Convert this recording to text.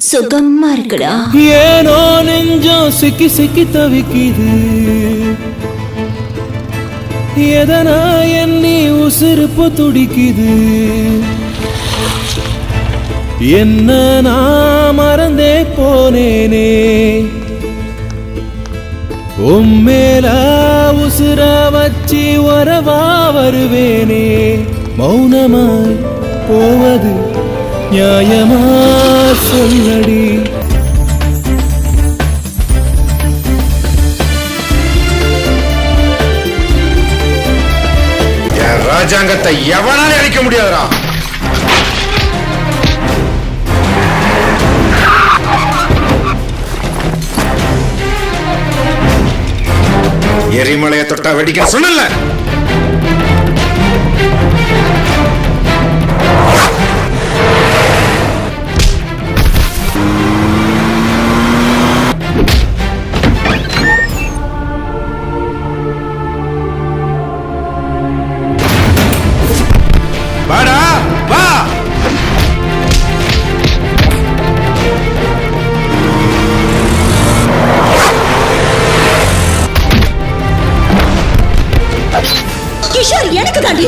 சுகமா இருக்குடா. ஏனோ நெஞ்சம் சிக்கி சிக்கி தவிக்குது, எதனா எண்ணி உசுறுப்பு துடிக்குது. என்ன நான் மறந்தே போனேனே, உம்மேல உசுர வச்சி வரவா வருவேனே. மௌனமாய் போவது நியாயமா சொல்லடி. என் ராஜாங்கத்தை எவனாலே அழிக்க முடியாதுடா. எரிமலையை தொட்டா வெடிக்க சொன்னல. வாடா வா. கிஷோர் எனக்கு தாண்டி